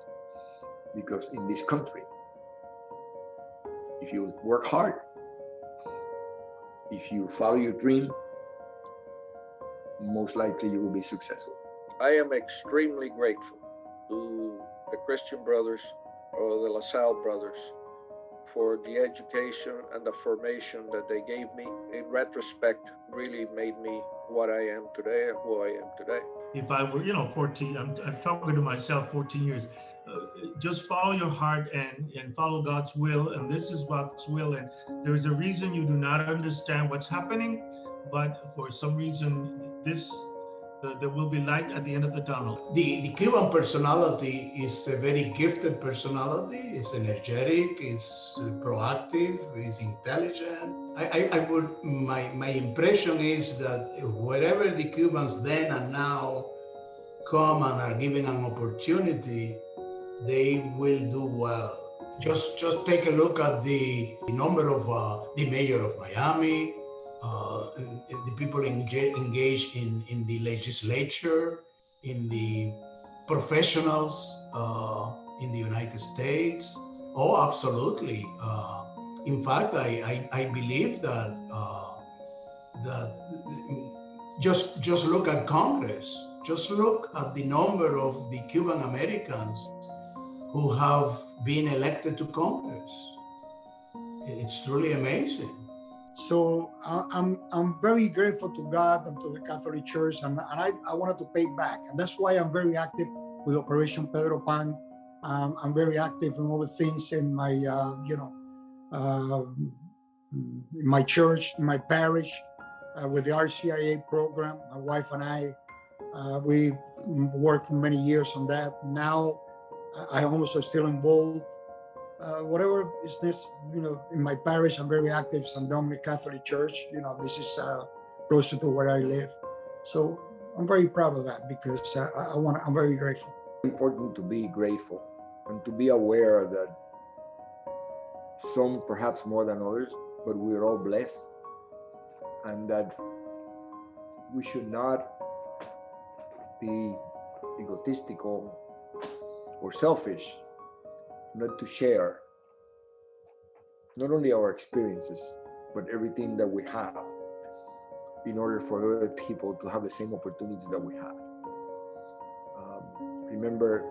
Because in this country, if you work hard, if you follow your dream, most likely you will be successful. I am extremely grateful to the Christian brothers or the La Salle brothers for the education and the formation that they gave me. In retrospect, really made me what I am today and who I am today. If I were, 14, I'm talking to myself 14 years, just follow your heart and follow God's will. And this is God's will. And there is a reason you do not understand what's happening, but for some reason, there will be light at the end of the tunnel. The Cuban personality is a very gifted personality. It's energetic, it's proactive, it's intelligent. My impression is that wherever the Cubans then and now come and are given an opportunity, they will do well. Just take a look at the number of the mayor of Miami, the people engaged in the legislature, in the professionals in the United States. Oh, absolutely. In fact, I believe that just look at Congress. Just look at the number of the Cuban-Americans who have been elected to Congress. It's truly amazing. So I'm very grateful to God and to the Catholic Church, and I wanted to pay back. And that's why I'm very active with Operación Pedro Pan. I'm very active in all the things in my, in my church, in my parish, with the RCIA program. My wife and I, we worked for many years on that. Now, I almost are still involved. Whatever is this, in my parish, I'm very active. St. Dominic Catholic Church. This is closer to where I live. So I'm very proud of that because I'm very grateful. It's important to be grateful and to be aware that some perhaps more than others, but we're all blessed, and that we should not be egotistical or selfish, not to share not only our experiences, but everything that we have in order for other people to have the same opportunities that we have. Remember,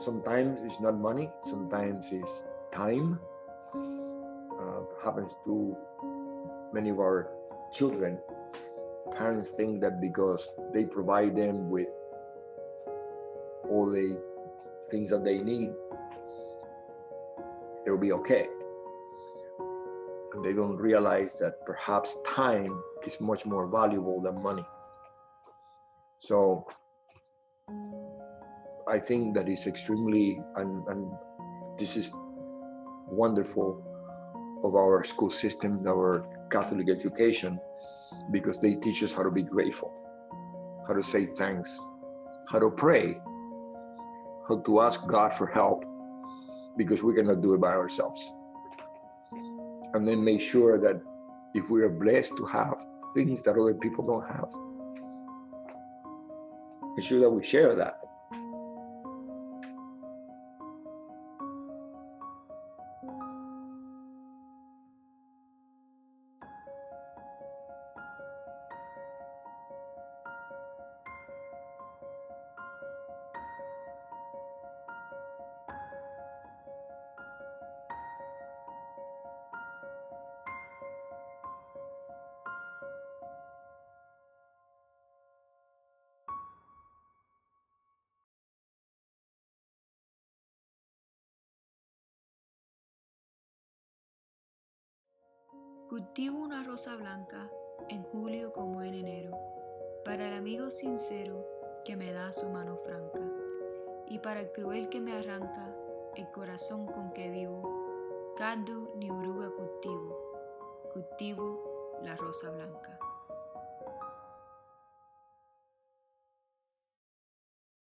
sometimes it's not money, sometimes it's time. Happens to many of our children. Parents think that because they provide them with all the things that they need, they'll be okay. And they don't realize that perhaps time is much more valuable than money. So I think that is extremely, and this is wonderful of our school system, our Catholic education, because they teach us how to be grateful, how to say thanks, how to pray, how to ask God for help, because we cannot do it by ourselves. And then make sure that if we are blessed to have things that other people don't have, make sure that we share that. Cultivo una rosa blanca en julio como en enero, para el amigo sincero que me da su mano franca, y para el cruel que me arranca el corazón con que vivo. Cardo ni oruga cultivo, cultivo la rosa blanca.